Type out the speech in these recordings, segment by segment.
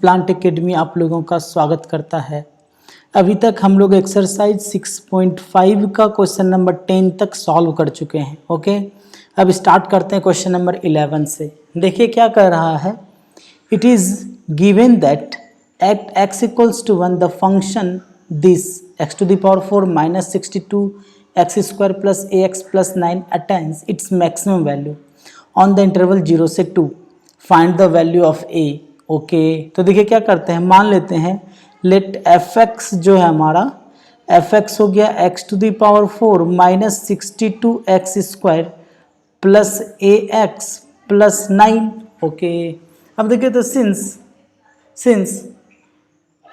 Plant academy आप लोगों का स्वागत करता है। अभी तक हम लोग एक्सरसाइज 6.5 का क्वेश्चन नंबर 10 तक सॉल्व कर चुके हैं। ओके, अब स्टार्ट करते हैं क्वेश्चन नंबर 11 से। देखिए क्या कह रहा है, it is given that at x equals to 1 the function this x to the power 4 minus 62 x square plus ax plus 9 attains its maximum value on the interval 0 से 2, find the value of a। Okay, तो देखिए क्या करते हैं, मान लेते हैं late fx जो है हमारा fx हो गया x to the power 4 minus 62 x square plus ax plus 9। Okay, अब देखिए तो since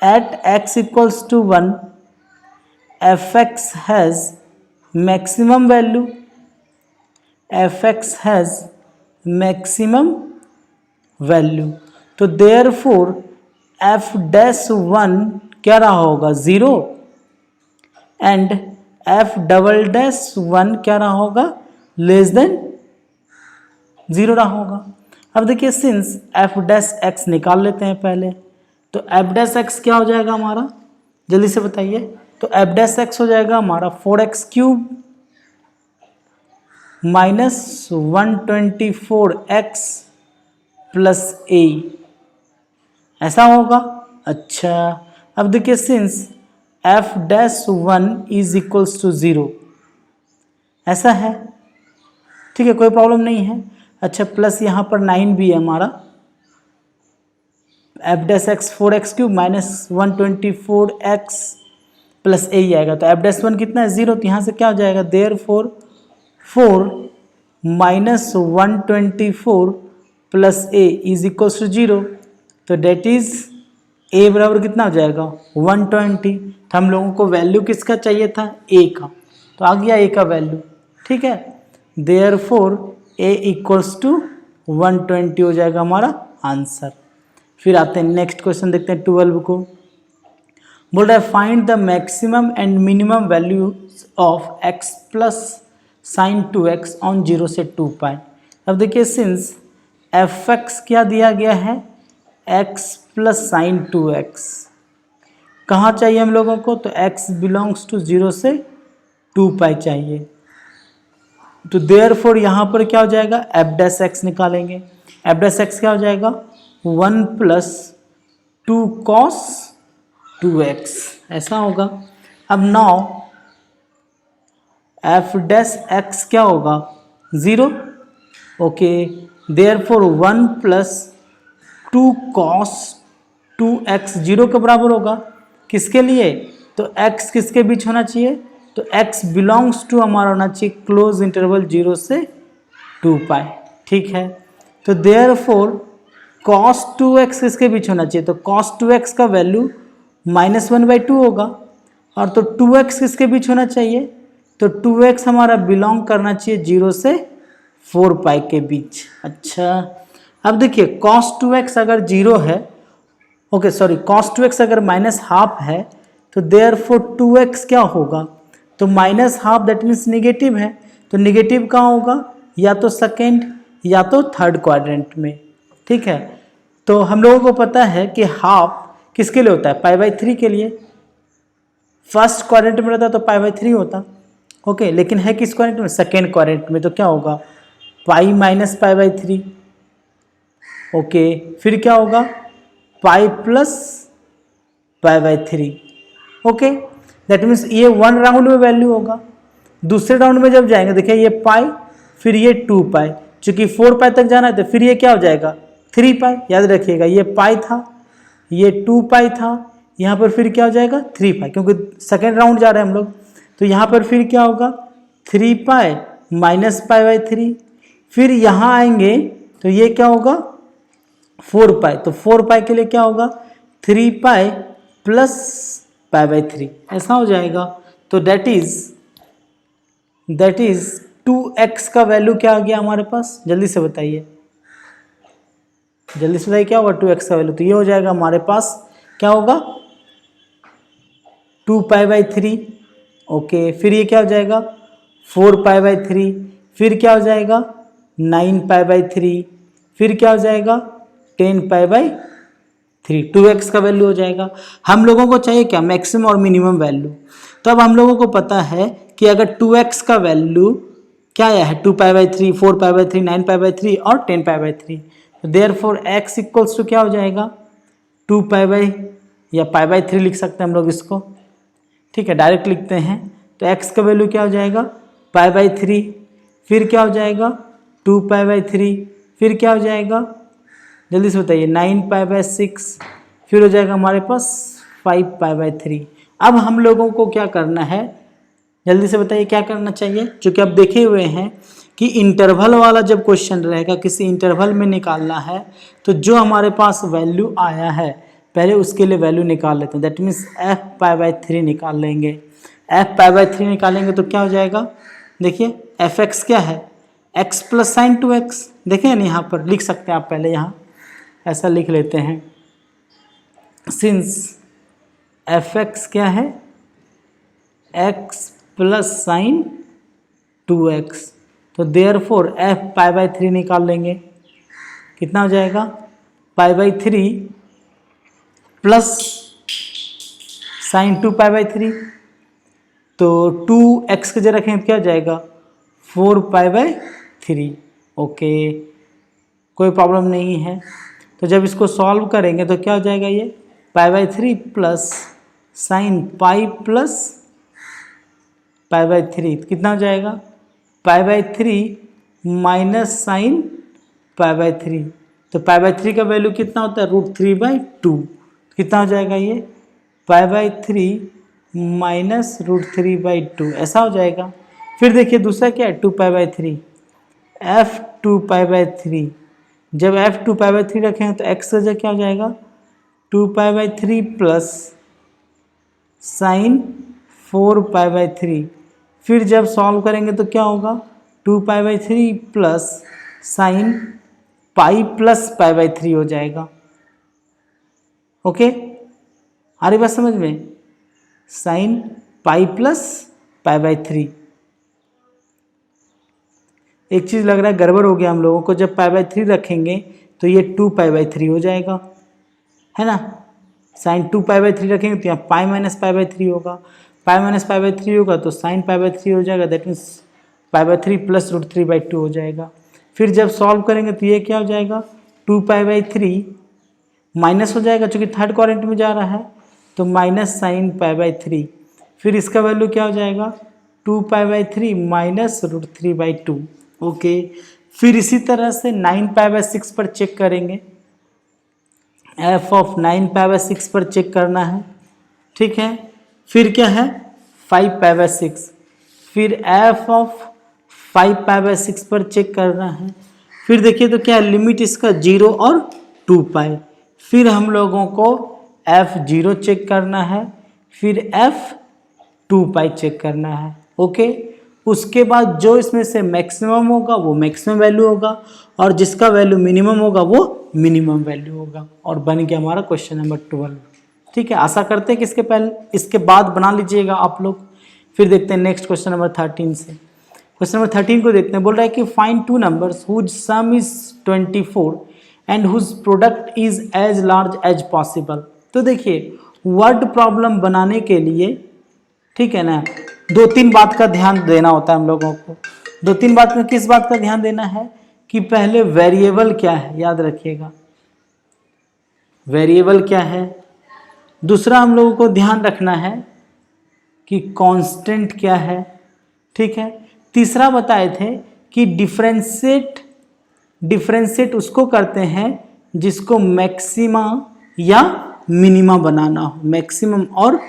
at x equals to 1 fx has maximum value, fx has maximum value, तो देयरफॉर f डैश 1 क्या रहा होगा 0 एंड f डबल डैश 1 क्या रहा होगा लेस देन 0 रहा होगा। अब देखिए सिंस f डैश x निकाल लेते हैं पहले, तो f डैश x क्या हो जाएगा हमारा, जल्दी से बताइए। तो f डैश x हो जाएगा हमारा 4x cube minus 124x plus a, ऐसा होगा। अच्छा, अब देखिए since f dash 1 is equals to 0, ऐसा है, ठीक है, कोई प्रॉब्लम नहीं है। अच्छा, प्लस यहाँ पर 9 भी है हमारा, f dash x 4x cube minus 124x plus a ही आएगा, तो f डैश 1 कितना है 0, तो यहाँ से क्या हो जाएगा therefore 4 minus 124 plus a is equals to 0, तो डेट इज a बराबर कितना हो जाएगा 120। तो हम लोगों को वैल्यू किसका चाहिए था, a का, तो आ गया a का वैल्यू, ठीक है। देयरफॉर a इक्वल्स टू 120 हो जाएगा हमारा आंसर। फिर आते हैं नेक्स्ट क्वेश्चन, देखते हैं 12 को। बोल रहा है find the maximum and minimum values of x plus sign 2x on 0 से 2 पाई। अब देखिए सिंस fx क्या दिया गया है x प्लस साइन 2x, कहाँ चाहिए हम लोगों को, तो x बिलोंग्स टू 0 से 2 पाई चाहिए, तो देयरफॉर यहाँ पर क्या हो जाएगा f डैश x निकालेंगे, f डैश x क्या हो जाएगा 1 प्लस 2 कॉस 2x, ऐसा होगा। अब नाउ f डैश x क्या होगा 0, okay, therefore 1 plus 2 cos 2x 0 के बराबर होगा, किसके लिए, तो x किसके बीच होना चाहिए, तो x बिलोंग्स टू हमारा होना चाहिए क्लोज इंटरवल 0 से 2 पाई, ठीक है। तो देयरफॉर cos 2x किसके बीच होना चाहिए, तो cos 2x का वैल्यू -1/2 होगा, और तो 2x किसके बीच होना चाहिए, तो 2x हमारा बिलोंग करना चाहिए 0 से 4 पाई के बीच। अच्छा, अब देखिए cos 2x अगर 0 है, ओके सॉरी, cos 2x अगर -12 है, तो देयरफॉर 2x क्या होगा, तो -12 दैट मीन्स नेगेटिव है, तो नेगेटिव कहाँ होगा, या तो सेकेंड या तो थर्ड क्वाड्रेंट में, ठीक है। तो हम लोगों को पता है कि हाफ किसके लिए होता है, π/3 के लिए, फर्स्ट क्वाड्रेंट में रहता तो π/3 होता, ओके, लेकिन है किस क्वाड्रेंट में, सेकेंड क्वाड्रेंट में, तो क्या होगा पाई माइनस π/3, ओके, फिर क्या होगा pi plus π/3, okay, that means ये 1 राउंड में वैल्यू होगा। दूसरे राउंड में जब जाएंगे देखिए ये पाई, फिर ये 2 पाई, चूंकि 4 पाई तक जाना है तो फिर ये क्या हो जाएगा 3 पाई, याद रखिएगा ये पाई था, ये 2 पाई था, यहाँ पर फिर क्या हो जाएगा 3 पाई, क्योंकि सेकेंड राउंड जा रहे हैं हम लोग, तो यहाँ पर फिर क्या होगा 3 पाई माइनस π/3, फिर यहाँ आएंगे तो ये क्या होगा 4 पाई, तो 4 पाई के लिए क्या होगा 3 पाई प्लस π/3, ऐसा हो जाएगा। तो दैट इज 2x का वैल्यू क्या आ गया हमारे पास, जल्दी से बताइए, जल्दी से बताइए क्या होगा 2x का वैल्यू, तो ये हो जाएगा हमारे पास क्या होगा 2 π/3, ओके, फिर ये क्या हो जाएगा 4 π/3, फिर क्या हो जाएगा 9 π/3, फिर क्या हो जाएगा 10 π/3, 3, 2x का वैल्यू हो जाएगा। हम लोगों को चाहिए क्या, मैक्सिमम और मिनिमम वैल्यू। तो अब हम लोगों को पता है कि अगर 2x का वैल्यू क्या आया है, 2π/3, 4π/3, 9π/3 और 10π/3, देयरफॉर x इक्वल्स टू क्या हो जाएगा, 2π या π/3 लिख सकते हैं हम लोग इसको, ठीक है, डायरेक्ट लिखते हैं। तो x का वैल्यू क्या हो जाएगा, π/3, फिर क्या हो जाएगा 2π/3, फिर क्या हो जाएगा, जल्दी से बताइए, 9π/6, फिर हो जाएगा हमारे पास 5π/3। अब हम लोगों को क्या करना है, जल्दी से बताइए क्या करना चाहिए। चूँकि आप देखे हुए हैं कि इंटरवल वाला जब क्वेश्चन रहेगा, किसी इंटरवल में निकालना है, तो जो हमारे पास वैल्यू आया है पहले उसके लिए वैल्यू निकाल लेते हैं। दैट मीन्स f π/3 निकाल लेंगे। f π/3 निकालेंगे तो क्या हो जाएगा, देखिए fx क्या है, x प्लस साइन 2x, देखें ना यहाँ पर लिख सकते हैं आप, पहले यहाँ ऐसा लिख लेते हैं, सिंस fx क्या है, x प्लस साइन 2x, तो देयरफॉर f π/3 निकाल लेंगे, कितना हो जाएगा, π/3 प्लस साइन 2π/3, तो 2x के जगह रखें क्या हो जाएगा, 4π/3। ओके, कोई प्रॉब्लम नहीं है। तो जब इसको सॉल्व करेंगे तो क्या हो जाएगा, ये π/3 प्लस साइन पाई प्लस π/3, कितना हो जाएगा, π/3 माइनस साइन π/3, तो π/3 का वैल्यू कितना होता है, √3/2, कितना हो जाएगा ये, π/3 माइनस √3/2, ऐसा हो जाएगा। फिर देखिए दूसरा क्या है, 2π/3, f2π/3, जब f2π/3 रखें तो x का जगह क्या हो जाएगा, 2π/3 प्लस साइन 4π/3, फिर जब सॉल्व करेंगे तो क्या होगा, 2π/3 प्लस साइन पाई प्लस π/3 हो जाएगा। ओके, आ रही बात समझ में, साइन पाई प्लस π/3। एक चीज़ लग रहा है गड़बड़ हो गया हम लोगों को, जब π/3 रखेंगे तो ये 2π/3 हो जाएगा, है ना, साइन 2π/3 रखेंगे तो यहाँ पाई माइनस π/3 होगा, पाई माइनस π/3 होगा तो साइन π/3 हो जाएगा, दैट मीन्स π/3 प्लस √3/2 हो जाएगा। फिर जब सॉल्व करेंगे तो ये क्या हो जाएगा, 2π/3 माइनस हो जाएगा, चूँकि थर्ड क्वाड्रेंट में जा रहा है, तो माइनस साइन π/3, फिर इसका वैल्यू क्या हो जाएगा, 2π/3 माइनस √3/2। ओके, फिर इसी तरह से 9π/6 पर चेक करेंगे, f ऑफ 9π/6 पर चेक करना है, ठीक है। फिर क्या है 5π/6, फिर f ऑफ 5π/6 पर चेक करना है। फिर देखिए तो क्या लिमिट इसका 0 और 2π, फिर हम लोगों को f0 चेक करना है, फिर f2π चेक करना है। ओके, उसके बाद जो इसमें से मैक्सिमम होगा वो मैक्सिमम वैल्यू होगा, और जिसका वैल्यू मिनिमम होगा वो मिनिमम वैल्यू होगा, और बन गया हमारा क्वेश्चन नंबर 12। ठीक है, आशा करते हैं कि इसके बाद बना लीजिएगा आप लोग। फिर देखते हैं नेक्स्ट क्वेश्चन नंबर 13 से। क्वेश्चन नंबर 13 को देखते हैं, बोल रहा है कि find two numbers whose sum is 24 and whose product is as large as possible. तो देखिए वर्ड प्रॉब्लम बनाने के लिए, ठीक है ना, 2-3 बात का ध्यान देना होता है हम लोगों को। 2-3 बात में किस बात का ध्यान देना है कि पहले वेरिएबल क्या है, याद रखिएगा वेरिएबल क्या है। दूसरा हम लोगों को ध्यान रखना है कि कांस्टेंट क्या है, ठीक है। तीसरा बताए थे कि डिफरेंशिएट उसको करते हैं जिसको मैक्सिमा या मिनिमा बनाना हो, मैक्सिमम और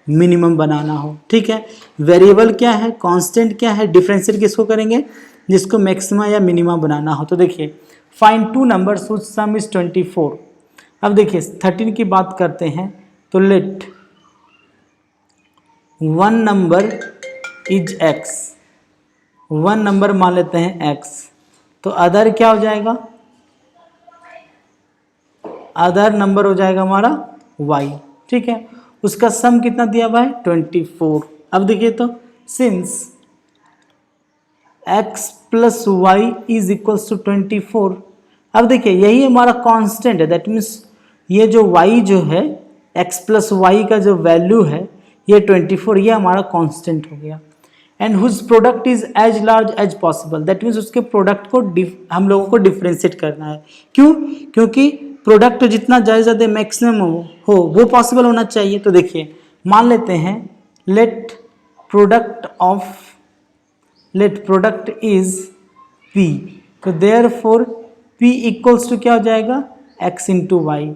मिनिमम बनाना हो, ठीक है। वेरिएबल क्या है, कांस्टेंट क्या है, डिफरेंशिएट किसको करेंगे, जिसको मैक्सिमा या मिनिमा बनाना हो। तो देखिए find two numbers whose sum is 24। अब देखिए 13 की बात करते हैं, तो let one number is x, one number मान लेते हैं x, तो अदर क्या हो जाएगा, अदर नंबर हो जाएगा हमारा y, ठीक है। उसका सम कितना दिया हुआ है 24। अब देखिए तो since x plus y is equals to 24, अब देखिए यही हमारा कांस्टेंट है, दैट मीन्स ये जो y जो है x प्लस वाई का जो वैल्यू है ये 24, ये हमारा कांस्टेंट हो गया। And whose product is as large as possible, that means उसके प्रोडक्ट को हम लोगों को डिफ्रेंशिएट करना है। क्यों? क्योंकि प्रोडक्ट जितना ज़्यादा मैक्सिमम हो वो पॉसिबल होना चाहिए। तो देखिए मान लेते हैं लेट प्रोडक्ट इज p, तो देयरफॉर p इक्वल्स टू क्या हो जाएगा x इंटू वाई।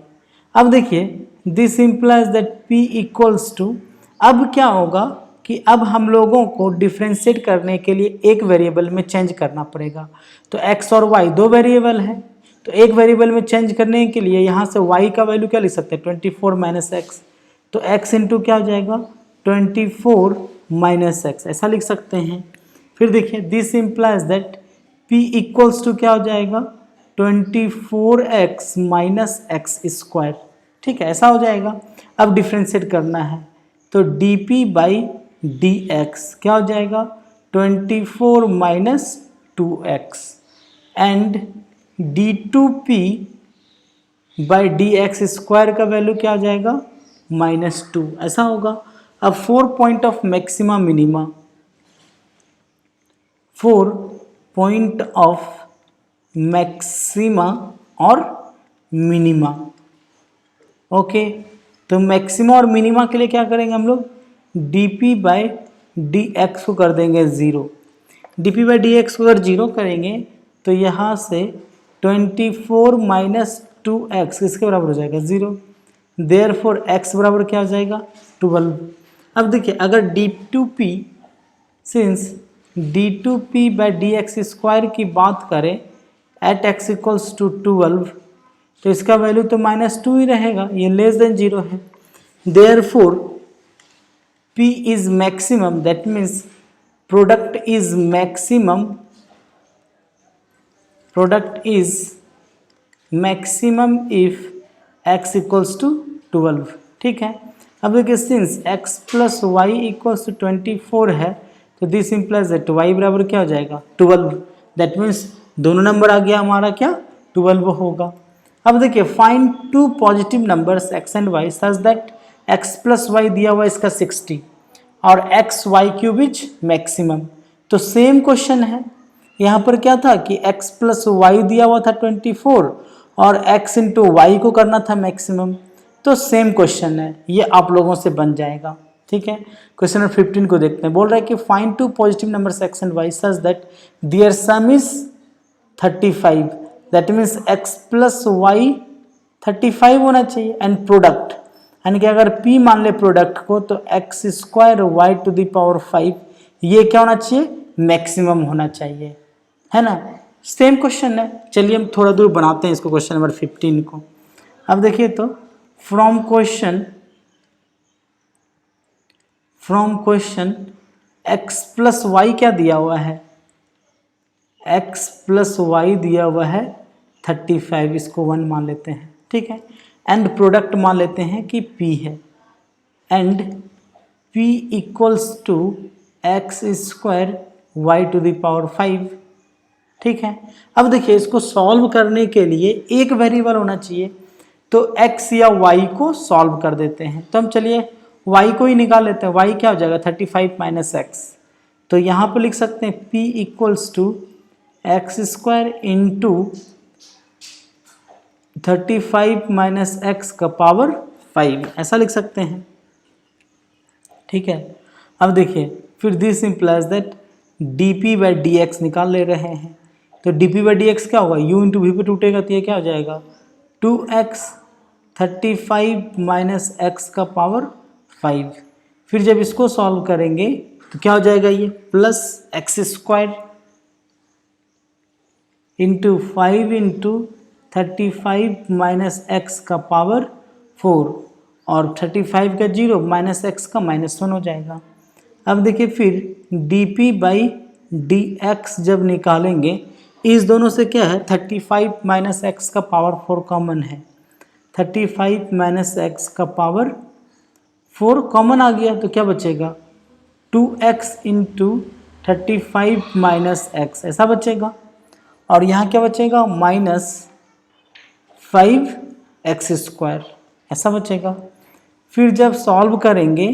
अब देखिए this implies that p equals to, अब क्या होगा कि अब हम लोगों को डिफ्रेंशिएट करने के लिए एक वेरिएबल में चेंज करना पड़ेगा। तो x और y दो वेरिएबल है, तो एक वेरिएबल में चेंज करने के लिए यहाँ से y का वैल्यू क्या लिख सकते हैं 24 माइनस एक्स, तो x इंटू क्या हो जाएगा 24 माइनस एक्स, ऐसा लिख सकते हैं। फिर देखिए this implies that p equals to क्या हो जाएगा 24x माइनस एक्स स्क्वायर, ठीक है ऐसा हो जाएगा। अब डिफ्रेंशिएट करना है तो dp बाई dx क्या हो जाएगा 24 minus 2x and d2p by dx square का वैल्यू क्या हो जाएगा -2, ऐसा होगा। अब 4 point of maxima minima, 4 point of maxima और मिनिमा, ओके। तो मैक्सिमा और मिनिमा के लिए क्या करेंगे हम लोग dp बाई dx को कर देंगे 0। dp बाई dx को अगर 0 करेंगे तो यहाँ से 24 माइनस 2x किसके बराबर हो जाएगा 0, देयरफॉर x बराबर क्या हो जाएगा 12। अब देखिए अगर d2p since d2p by dx square की बात करें एट x इक्वल्स टू 12, तो इसका वैल्यू तो -2 ही रहेगा, ये लेस देन 0 है। Therefore p is maximum, that means product is maximum if x equals to 12, ठीक है। अब देखिए since x plus y equals to 24 है तो दिस इम्प्लाइज दैट y बराबर क्या हो जाएगा 12, दैट मीन्स दोनों नंबर आ गया हमारा क्या 12 होगा। अब देखिए find two positive numbers x and y such that x plus y दिया हुआ इसका 60 और x y cube is maximum. तो सेम क्वेश्चन है, यहाँ पर क्या था कि x प्लस वाई दिया हुआ था 24 और x इंटू वाई को करना था मैक्सिमम, तो सेम क्वेश्चन है, ये आप लोगों से बन जाएगा, ठीक है। क्वेश्चन नंबर 15 को देखते हैं, बोल रहा है कि find two positive numbers x and y such that their sum is 35, that means x plus y 35 होना चाहिए एंड प्रोडक्ट, यानी कि अगर p मान ले प्रोडक्ट को तो x square y to the power 5 ये क्या होना चाहिए मैक्सिमम होना चाहिए, है ना। सेम क्वेश्चन है, चलिए हम थोड़ा दूर बनाते हैं इसको क्वेश्चन नंबर 15 को। अब देखिए तो from question x plus y क्या दिया हुआ है x प्लस वाई दिया हुआ है 35, इसको 1 मान लेते हैं, ठीक है। एंड प्रोडक्ट मान लेते हैं कि p है and p equals to x square y to the power 5, ठीक है। अब देखिए इसको सॉल्व करने के लिए एक वेरिएबल होना चाहिए, तो x या y को सॉल्व कर देते हैं। तो हम चलिए y को ही निकाल लेते हैं, y क्या हो जाएगा 35 माइनस एक्स, तो यहाँ पर लिख सकते हैं p equals to x square into 35 minus x का पावर 5, ऐसा लिख सकते हैं, ठीक है। अब देखिए फिर this implies that dp by dx निकाल ले रहे हैं, तो dp बाई dx क्या होगा u इंटू वी पे टूटेगा तो ये क्या हो जाएगा 2x 35 माइनस एक्स का पावर 5। फिर जब इसको सॉल्व करेंगे तो क्या हो जाएगा ये plus x square into 5 into 35 minus x का पावर 4 और 35 का 0 माइनस एक्स का -1 हो जाएगा। अब देखिए फिर dp बाई dx जब निकालेंगे इस दोनों से क्या है 35 माइनस एक्स का पावर 4 कॉमन है, 35 माइनस एक्स का पावर 4 कॉमन आ गया तो क्या बचेगा 2x इंटू 35 माइनस एक्स, ऐसा बचेगा। और यहाँ क्या बचेगा -5 एक्स स्क्वायर, ऐसा बचेगा। फिर जब सॉल्व करेंगे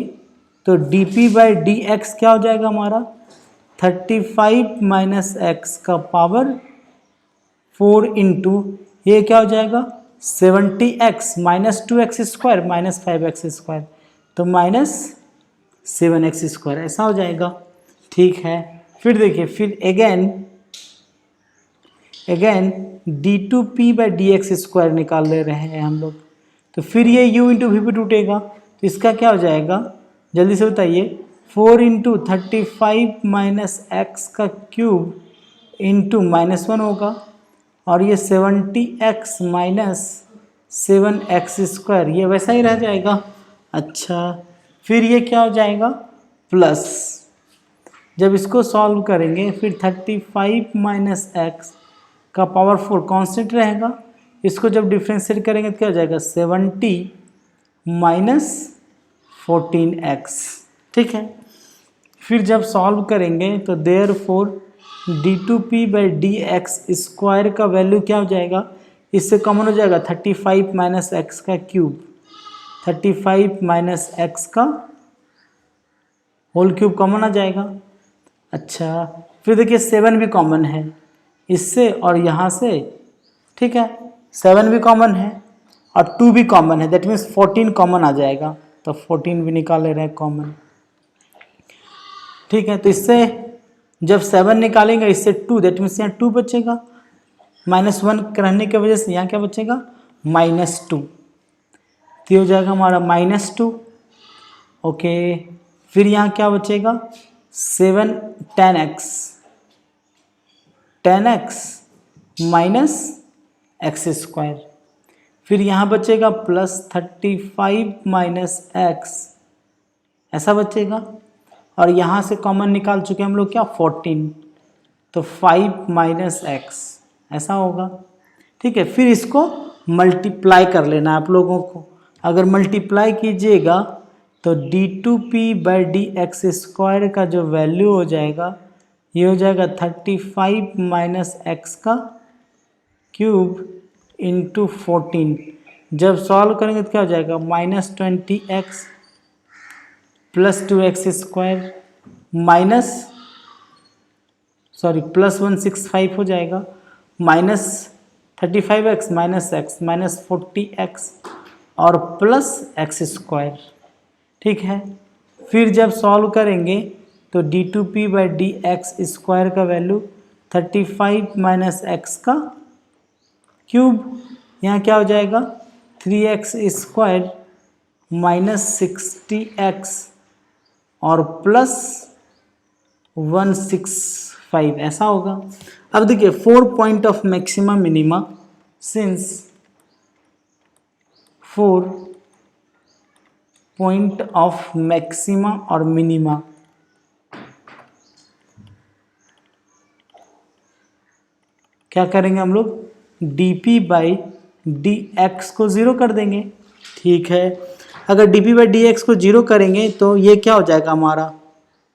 तो d p by d x क्या हो जाएगा हमारा, 35 माइनस एक्स का पावर 4 इंटू ये क्या हो जाएगा 70x minus 2x square minus 5x square, तो माइनस 7x स्क्वायर, ऐसा हो जाएगा। ठीक है, फिर देखिए, फिर again d two p by d x square निकाल ले रहे हैं हम लोग, तो फिर ये u इंटू वी पे टूटेगा, तो इसका क्या हो जाएगा जल्दी से बताइए, 4 इंटू 35 माइनस एक्स का क्यूब इंटू -1 होगा, और ये 70x माइनस 7x स्क्वायर, ये वैसा ही रह जाएगा। अच्छा, फिर ये क्या हो जाएगा प्लस, जब इसको सॉल्व करेंगे फिर 35 माइनस एक्स का पावर 4 कांस्टेंट रहेगा, इसको जब डिफ्रेंशिएट करेंगे तो क्या हो जाएगा 70 माइनस 14x। ठीक है, फिर जब सॉल्व करेंगे तो therefore d two p by d x square का वैल्यू क्या हो जाएगा, इससे कॉमन हो जाएगा 35 माइनस एक्स का क्यूब, 35 माइनस एक्स का होल क्यूब कॉमन आ जाएगा। अच्छा, फिर देखिए 7 भी कॉमन है इससे और यहाँ से, ठीक है, 7 भी कॉमन है और 2 भी कॉमन है, दैट मीन्स 14 कॉमन आ जाएगा, तो 14 भी निकाल ले रहे हैं कॉमन। ठीक है, तो इससे जब 7 निकालेंगे इससे 2, दैट मीन्स यहाँ 2 बचेगा, -1 रहने की वजह से यहाँ क्या बचेगा -2, तो हो जाएगा हमारा -2। ओके, फिर यहाँ क्या बचेगा 7 10x माइनस एक्स स्क्वायर, फिर यहाँ बचेगा प्लस 35 माइनस एक्स, ऐसा बचेगा, और यहाँ से कॉमन निकाल चुके हम लोग क्या 14, तो 5 माइनस एक्स, ऐसा होगा। ठीक है, फिर इसको मल्टीप्लाई कर लेना आप लोगों को, अगर मल्टीप्लाई कीजिएगा तो d two p by d x square का जो वैल्यू हो जाएगा ये हो जाएगा 35 माइनस एक्स का क्यूब इंटू 14, जब सॉल्व करेंगे तो क्या हो जाएगा -20x plus 2x square plus 165 हो जाएगा, -35x minus x minus 40x और प्लस एक्स स्क्वायर। ठीक है, फिर जब सॉल्व करेंगे तो d two p by d x square का वैल्यू 35 माइनस एक्स का क्यूब, यहाँ क्या हो जाएगा 3x स्क्वायर माइनस 60x और प्लस 165, ऐसा होगा। अब देखिए 4 point of maxima minima, since 4 point of maxima और मिनिमा, क्या करेंगे हम लोग dp बाई डी एक्स को 0 कर देंगे। ठीक है, अगर dp बाई डी एक्स को 0 करेंगे तो ये क्या हो जाएगा हमारा,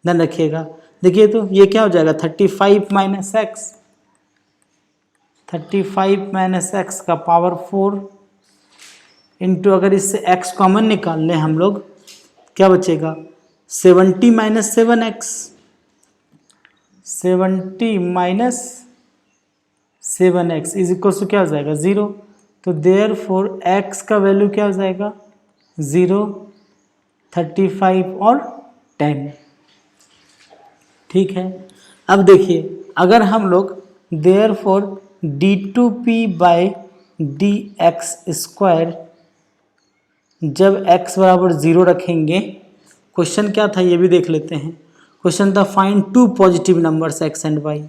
ध्यान रखिएगा, देखिए तो ये क्या हो जाएगा 35 माइनस एक्स, 35 माइनस एक्स का पावर 4 इंटू, अगर इससे x कॉमन निकाल लें हम लोग क्या बचेगा 70 minus 7x, 70 minus 7x is equal to क्या हो जाएगा 0, तो देयरफॉर x का वैल्यू क्या हो जाएगा 0, 35 और 10। ठीक है, अब देखिए अगर हम लोग therefore d two p by d x square जब x बराबर 0 रखेंगे, क्वेश्चन क्या था ये भी देख लेते हैं। क्वेश्चन था find 2 positive numbers x and y।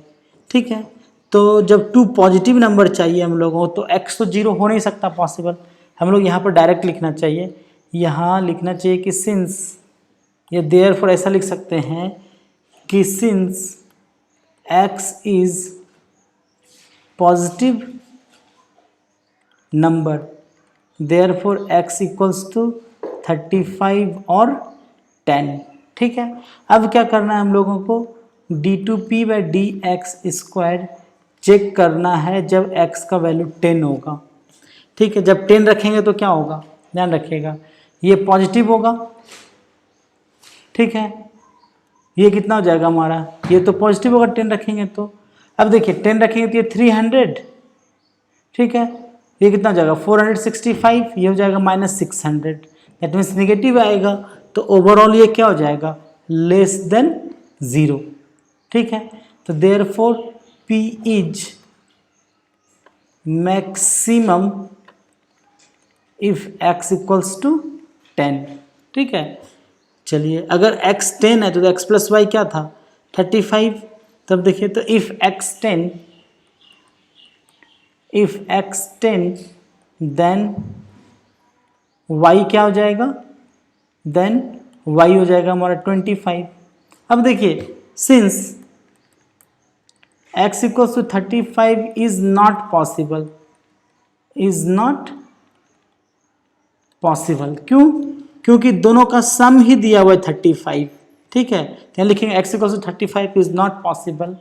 ठीक है, तो जब 2 पॉजिटिव नंबर चाहिए हम लोगों को, तो x तो 0 हो नहीं सकता पॉसिबल, हम लोग यहाँ पर डायरेक्ट लिखना चाहिए, यहाँ लिखना चाहिए कि सिंस, ये देयरफॉर ऐसा लिख सकते हैं कि since x is positive number therefore x equals to 35 और 10। ठीक है, अब क्या करना है हम लोगों को d two p by d x square check करना है जब x का वैल्यू 10 होगा। ठीक है, जब 10 रखेंगे तो क्या होगा, ध्यान रखिएगा, ये पॉजिटिव होगा, ठीक है, ये कितना हो जाएगा हमारा, ये तो पॉजिटिव होगा 10 रखेंगे तो। अब देखिए 10 रखेंगे तो ये 300, ठीक है, ये कितना हो जाएगा 465, ये हो जाएगा -600, दैट मीन्स निगेटिव आएगा, तो ओवरऑल ये क्या हो जाएगा, लेस देन 0, ठीक है। तो therefore P is maximum if x equals to 10, ठीक है। चलिए अगर x 10 है तो x प्लस वाई क्या था 35, तब देखिए तो इफ x 10 देन y क्या हो जाएगा, देन y हो जाएगा हमारा 25। अब देखिए since x equals to 35 is not possible, क्यों, क्योंकि दोनों का सम ही दिया हुआ है 35, ठीक है। तो लिखेंगे x equals to 35 is not possible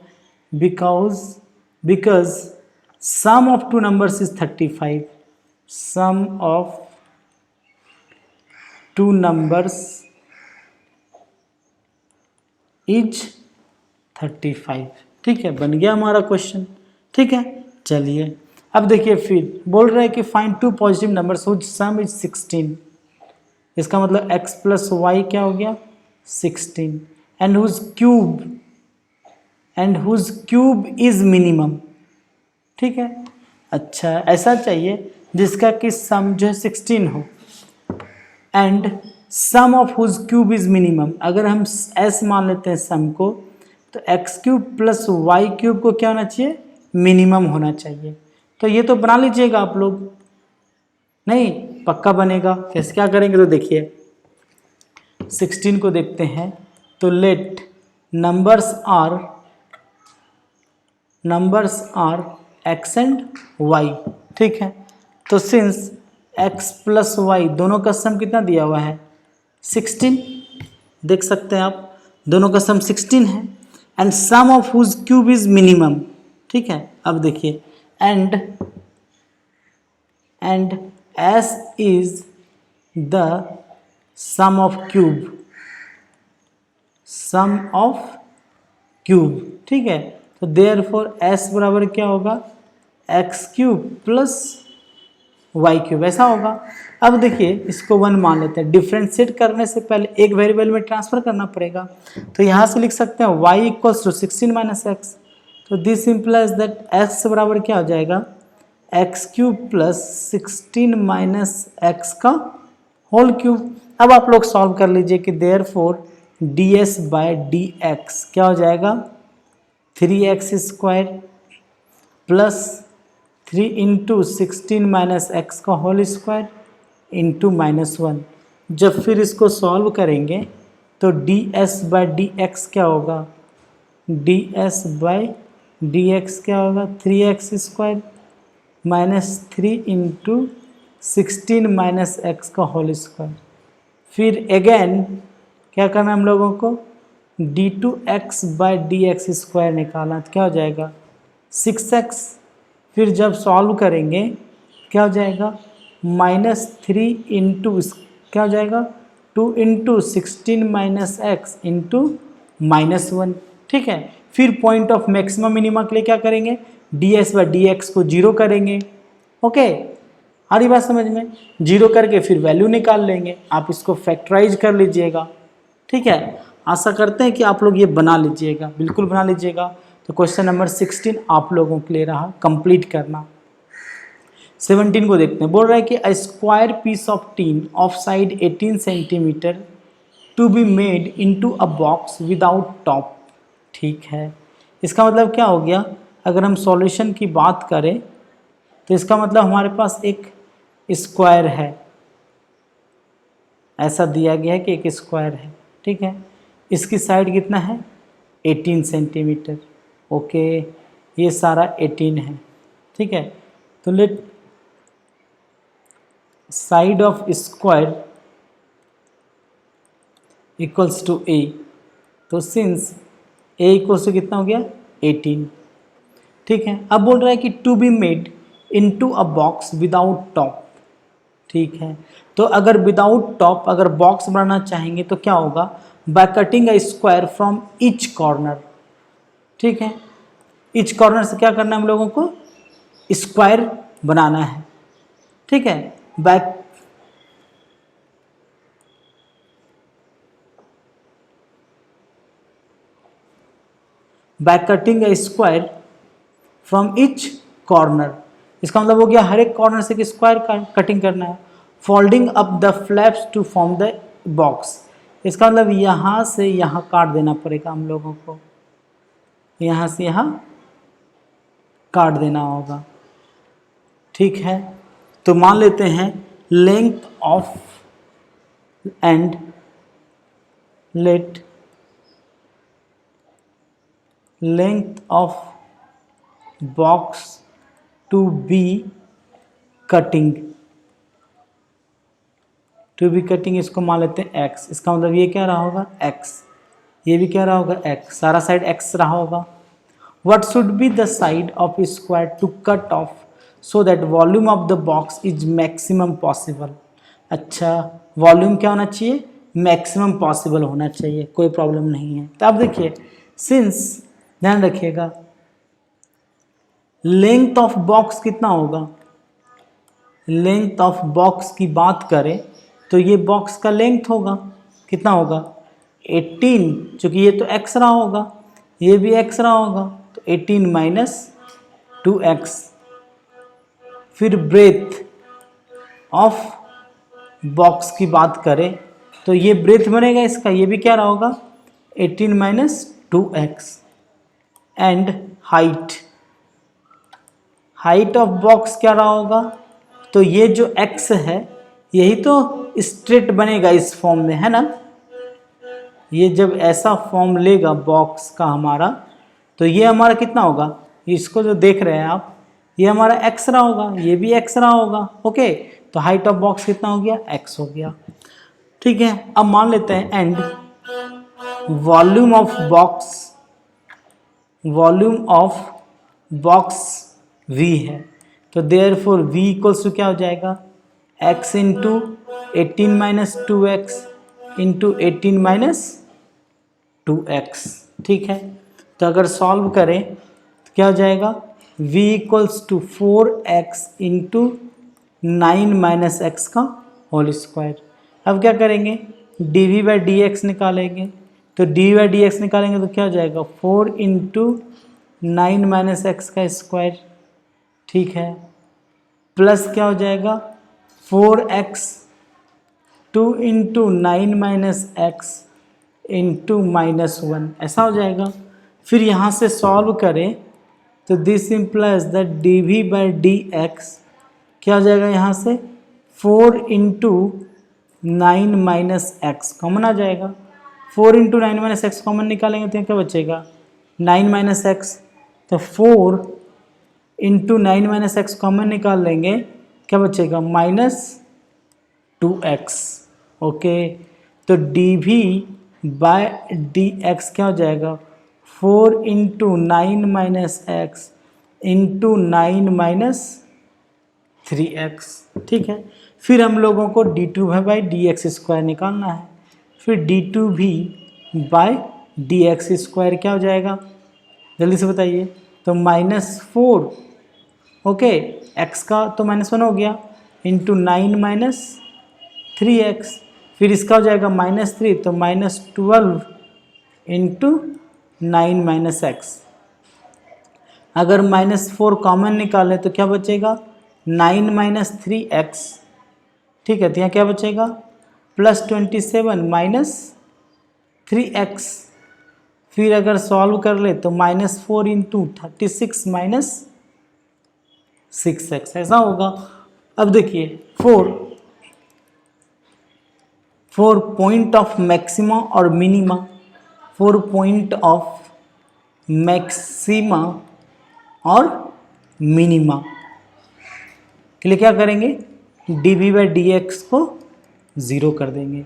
because sum of two numbers is 35, sum of two numbers is 35, ठीक है, बन गया हमारा क्वेश्चन, ठीक है। चलिए अब देखिए फिर बोल रहे हैं कि find two positive numbers whose sum is 16, इसका मतलब x प्लस वाई क्या हो गया 16, and whose cube is minimum, ठीक है। अच्छा ऐसा चाहिए जिसका कि सम जो है 16 हो and sum of whose cube is minimum. अगर हम s मान लेते हैं सम को, तो x cube plus y cube को क्या होना चाहिए, मिनिमम होना चाहिए। तो ये तो बना लीजिएगा आप लोग, नहीं पक्का बनेगा, कैसे क्या करेंगे तो देखिए 16 को देखते हैं, तो let numbers are x and y, ठीक है। तो सिंस x प्लस वाई दोनों का सम कितना दिया हुआ है 16, देख सकते हैं आप दोनों का सम 16 है, and sum of whose cube is minimum, ठीक है। अब देखिए and s is the sum of cube, ठीक है। तो देयरफॉर s बराबर क्या होगा x cube plus y cube, ऐसा होगा। अब देखिए इसको 1 मान लेते हैं, डिफ्रेंशिएट करने से पहले एक वेरिएबल में ट्रांसफर करना पड़ेगा, तो यहाँ से लिख सकते हैं y equals to 16 minus x, तो दिस इम्प्लाइज दैट x बराबर क्या हो जाएगा x cube plus 16 minus x का होल क्यूब। अब आप लोग सॉल्व कर लीजिए कि देयरफॉर ds बाय dx क्या हो जाएगा 3x square plus 3 into 16 minus x का होल स्क्वायर इंटू -1। जब फिर इसको सॉल्व करेंगे तो ds बाय dx क्या होगा, ds बाय dx क्या होगा 3x square minus 3 into 16 minus x का होल स्क्वायर। फिर अगेन क्या करना है हम लोगों को, d2x बाय dx स्क्वायर निकालना, तो क्या हो जाएगा 6x। फिर जब सॉल्व करेंगे क्या हो जाएगा -3 इंटू क्या हो जाएगा 2 इंटू 16 माइनस एक्स इंटू -1, ठीक है। फिर पॉइंट ऑफ मैक्सिमम मिनिमा के लिए क्या करेंगे, ds बाय dx को 0 करेंगे, ओके। आ रही बात समझ में, 0 करके फिर वैल्यू निकाल लेंगे, आप इसको फैक्टराइज कर लीजिएगा, ठीक है। आशा करते हैं कि आप लोग ये बना लीजिएगा, बिल्कुल बना लीजिएगा। तो क्वेश्चन नंबर 16 आप लोगों के लिए रहा कंप्लीट करना। 17 को देखते हैं, बोल रहा है कि a square piece of tin of side 18 centimetre to be made into a box without top, ठीक है। इसका मतलब क्या हो गया, अगर हम सॉल्यूशन की बात करें तो इसका मतलब हमारे पास एक स्क्वायर है, ऐसा दिया गया है कि एक स्क्वायर है, ठीक है। इसकी साइड कितना है 18 सेंटीमीटर, ओके, ये सारा 18 है, ठीक है। तो let side of square equals to a, तो सिंस a इक्वल्स टू कितना हो गया 18, ठीक है। अब बोल रहा है कि to be made into a box without top. ठीक है, तो अगर विदाउट टॉप अगर बॉक्स बनाना चाहेंगे तो क्या होगा, by cutting a square from each corner. ठीक है, ईच कॉर्नर से क्या करना है हम लोगों को, स्क्वायर बनाना है। ठीक है, by cutting A square from each corner, इसका मतलब हो गया हर एक कॉर्नर से स्क्वायर कटिंग करना है। Folding up the flaps to form the box, इसका मतलब यहाँ से यहाँ काट देना पड़ेगा हम लोगों को, यहाँ से यहाँ काट देना होगा। ठीक है, तो मान लेते हैं length of and let length of box to be cutting, इसको मान लेते हैं x, इसका मतलब ये क्या रहा होगा x, ये भी क्या रहा होगा x, सारा साइड x रहा होगा। What should be the side of square to cut off so that volume of the box is maximum possible? अच्छा, वॉल्यूम क्या होना चाहिए, मैक्सिमम पॉसिबल होना चाहिए, कोई प्रॉब्लम नहीं है। तो अब देखिए, सिंस ध्यान रखिएगा लेंथ ऑफ बॉक्स कितना होगा, लेंथ ऑफ बॉक्स की बात करें तो ये बॉक्स का लेंथ होगा, कितना होगा 18, चूँकि ये तो x रहा होगा, ये भी x रहा होगा, तो 18 माइनस 2x। फिर ब्रेथ ऑफ बॉक्स की बात करें तो ये ब्रेथ बनेगा इसका, ये भी क्या रहा होगा 18 minus 2x। And height of box क्या रहा होगा, तो ये जो x है यही तो स्ट्रेट बनेगा इस फॉर्म में, है ना। ये जब ऐसा फॉर्म लेगा बॉक्स का हमारा, तो ये हमारा कितना होगा, इसको जो देख रहे हैं आप, ये हमारा x रहा होगा, ये भी x रहा होगा। ओके, तो हाइट ऑफ बॉक्स कितना हो गया, x हो गया। ठीक है, अब मान लेते हैं and volume of box v है, तो देयरफॉर v इक्वल्स टू क्या हो जाएगा, x into 18 minus 2x into 18 minus 2x। ठीक है, तो अगर सॉल्व करें तो क्या हो जाएगा, v equals to 4x into 9 minus x का होल स्क्वायर। अब क्या करेंगे, dv बाई डी एक्स निकालेंगे, तो dv बाई डी एक्स निकालेंगे तो क्या हो जाएगा 4 इंटू 9 माइनस एक्स का स्क्वायर। ठीक है, प्लस क्या हो जाएगा 4x 2 into 9 minus x into minus 1, ऐसा हो जाएगा। फिर यहाँ से सॉल्व करें तो this implies that d v by d x क्या हो जाएगा, यहाँ से 4 इंटू 9 माइनस एक्स कॉमन आ जाएगा। 4 इंटू 9 माइनस एक्स कॉमन निकालेंगे तो क्या बचेगा 9 माइनस एक्स, तो 4 इंटू 9 माइनस एक्स कॉमन निकाल लेंगे, क्या बचेगा माइनस 2x। ओके, तो d v by d x क्या हो जाएगा 4 into 9 minus x into 9 minus 3x। ठीक है, फिर हम लोगों को d two by d x square निकालना है। फिर डी टू भी बाई डी एक्स स्क्वायर क्या हो जाएगा, जल्दी से बताइए, तो -4 ओके, x का तो -1 हो गया इंटू 9 माइनस 3x, फिर इसका हो जाएगा -3, तो -12 इंटू 9 माइनस एक्स। अगर -4 कॉमन निकालें तो क्या बचेगा 9 माइनस 3x। ठीक है, तो यहाँ क्या बचेगा +27 माइनस 3x। फिर अगर सॉल्व कर ले तो -4 इंटू 36 माइनस 6x, ऐसा होगा। अब देखिए 4 पॉइंट ऑफ मैक्सिमा और मिनिमा, 4 पॉइंट ऑफ मैक्सिमा और मिनिमा के लिए क्या करेंगे, d v by d x को 0 कर देंगे।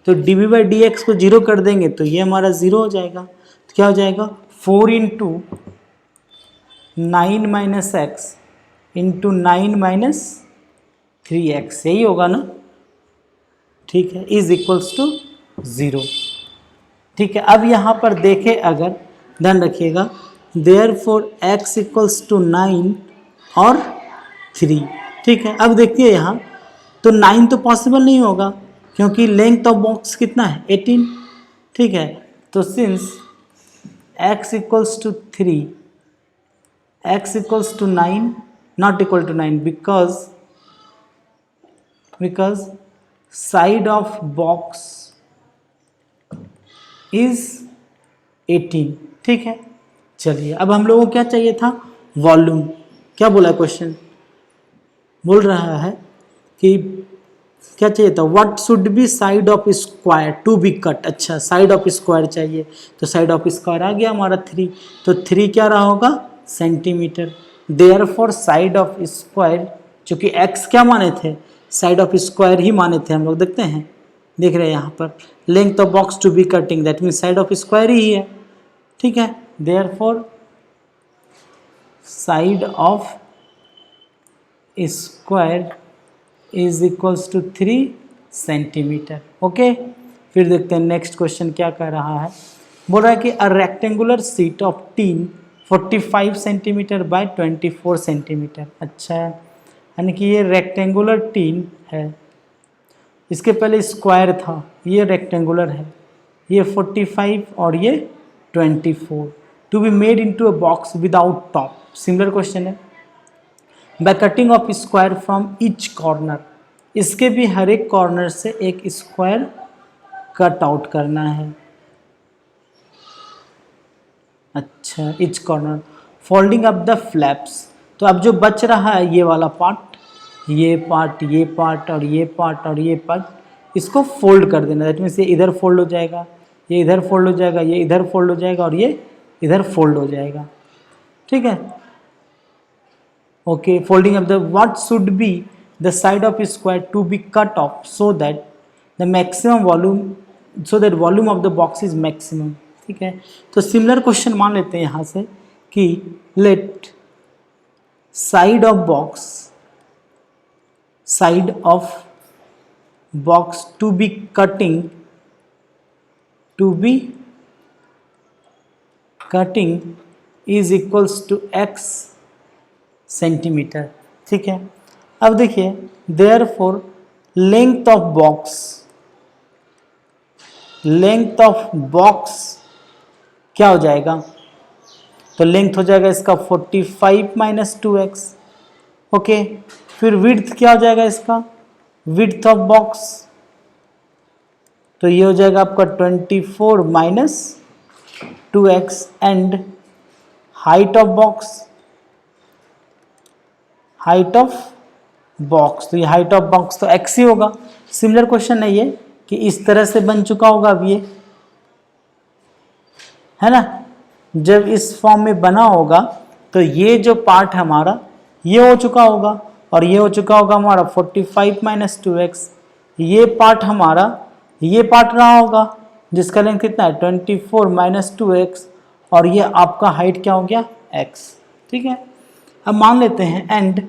तो d v by d x को 0 कर देंगे तो ये हमारा 0 हो जाएगा। तो क्या हो जाएगा 4 into 9 minus x into 9 minus 3x, यही होगा ना, ठीक है, इज इक्वल्स टू 0। ठीक है, अब यहाँ पर देखें, अगर ध्यान रखिएगा, देयरफॉर x इक्वल्स टू 9 और 3। ठीक है, अब देखिए यहाँ तो 9 तो पॉसिबल नहीं होगा क्योंकि लेंथ ऑफ बॉक्स कितना है 18। ठीक है, तो since x equals to 3, x equals to 9 not equal to 9 because side of box is 18। ठीक है, चलिए अब हम लोगों को क्या चाहिए था, वॉल्यूम। क्या बोला क्वेश्चन, बोल रहा है कि क्या चाहिए था, what should be side of square to be cut. अच्छा, साइड ऑफ स्क्वायर चाहिए, तो साइड ऑफ स्क्वायर आ गया हमारा 3, तो 3 क्या रहा होगा, centimetre. Therefore side of square, चूंकि x क्या माने थे, साइड ऑफ स्क्वायर ही माने थे हम लोग, देखते हैं, देख रहे हैं यहाँ पर, length of box to be cutting, that means side of square ही है। ठीक है, therefore side of square is equals to 3 centimetre. Okay, फिर देखते हैं नेक्स्ट क्वेश्चन क्या कह रहा है। बोल रहा है कि a rectangular sheet of tin 45 centimetre bye 24 centimetre. अच्छा, यानी कि ये रेक्टेंगुलर टीन है, इसके पहले स्क्वायर था, ये रेक्टेंगुलर है, ये 45 और ये 24, to be made into a box without top. Similar question है, by cutting of square from each corner, इसके भी हर एक कॉर्नर से एक स्क्वायर कट आउट करना है। अच्छा, each corner, folding up the flaps, तो अब जो बच रहा है ये वाला पार्ट, ये पार्ट, ये पार्ट और ये पार्ट और ये पार्ट, इसको फोल्ड कर देना। दैट मीन्स ये इधर फोल्ड हो जाएगा, ये इधर फोल्ड हो जाएगा, ये इधर फोल्ड हो जाएगा और ये इधर फोल्ड हो जाएगा। ठीक है, okay, folding up the what should be the side of a square to be cut off so that the maximum volume, so that volume of the box is maximum। ठीक है, तो सिमिलर क्वेश्चन मान लेते हैं यहाँ से कि let side of box to be cutting is equals to x centimetre. ठीक है, अब देखिए, देयरफॉर लेंथ ऑफ बॉक्स क्या हो जाएगा, तो लेंथ हो जाएगा इसका 45 माइनस 2x। ओके, फिर विड्थ क्या हो जाएगा इसका, विड्थ ऑफ बॉक्स, तो ये हो जाएगा आपका 24 minus 2x, and height of box, तो ये हाइट ऑफ बॉक्स तो x ही होगा। सिमिलर क्वेश्चन है ये कि इस तरह से बन चुका होगा, अब ये है ना, जब इस फॉर्म में बना होगा तो ये जो पार्ट हमारा ये हो चुका होगा और ये हो चुका होगा हमारा 45 माइनस 2x, ये पार्ट हमारा ये पार्ट रहा होगा जिसका लेंथ कितना है 24 माइनस 2x, और ये आपका हाइट क्या हो गया x। ठीक है, अब मान लेते हैं and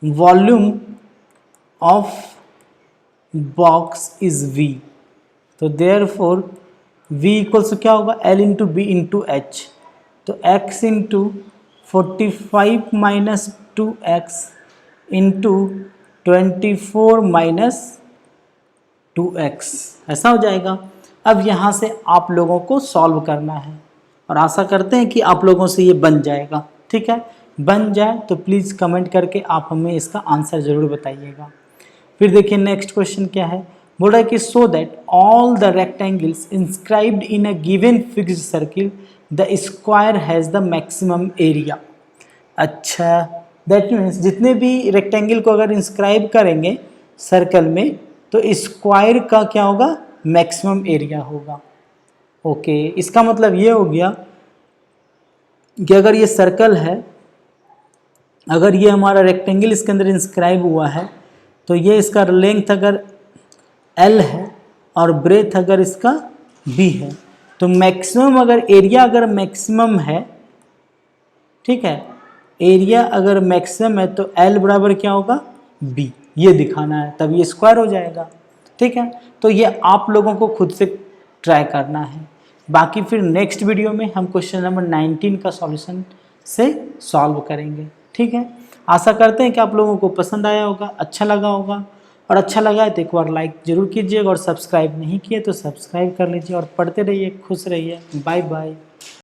volume of box is v, तो देयरफॉर v इक्वल्स क्या होगा L into b into h, तो x into 45 minus 2x into 24 minus 2x, ऐसा हो जाएगा। अब यहाँ से आप लोगों को सॉल्व करना है और आशा करते हैं कि आप लोगों से ये बन जाएगा। ठीक है, बन जाए तो प्लीज़ कमेंट करके आप हमें इसका आंसर ज़रूर बताइएगा। फिर देखिए नेक्स्ट क्वेश्चन क्या है, बोल रहा है कि so that all the rectangles inscribed in a given fixed circle the square has the maximum area. अच्छा, दैट मीन्स जितने भी रेक्टेंगल को अगर इंस्क्राइब करेंगे सर्कल में तो स्क्वायर का क्या होगा, मैक्सिमम एरिया होगा। ओके, इसका मतलब ये हो गया कि अगर ये सर्कल है, अगर ये हमारा रेक्टेंगल इसके अंदर इंस्क्राइब हुआ है, तो ये इसका लेंथ अगर L है और ब्रेथ अगर इसका B है, तो मैक्सिमम अगर एरिया अगर मैक्सिमम है, ठीक है, एरिया अगर मैक्सिमम है तो एल बराबर क्या होगा बी, ये दिखाना है, तब ये स्क्वायर हो जाएगा। ठीक है, तो ये आप लोगों को खुद से ट्राई करना है। बाकी फिर नेक्स्ट वीडियो में हम क्वेश्चन नंबर 19 का सॉल्यूशन से सॉल्व करेंगे। ठीक है, आशा करते हैं कि आप लोगों को पसंद आया होगा, अच्छा लगा होगा, और अच्छा लगा है तो एक बार लाइक जरूर कीजिएगा, और सब्सक्राइब नहीं किए तो सब्सक्राइब कर लीजिए, और पढ़ते रहिए, खुश रहिए। Bye bye.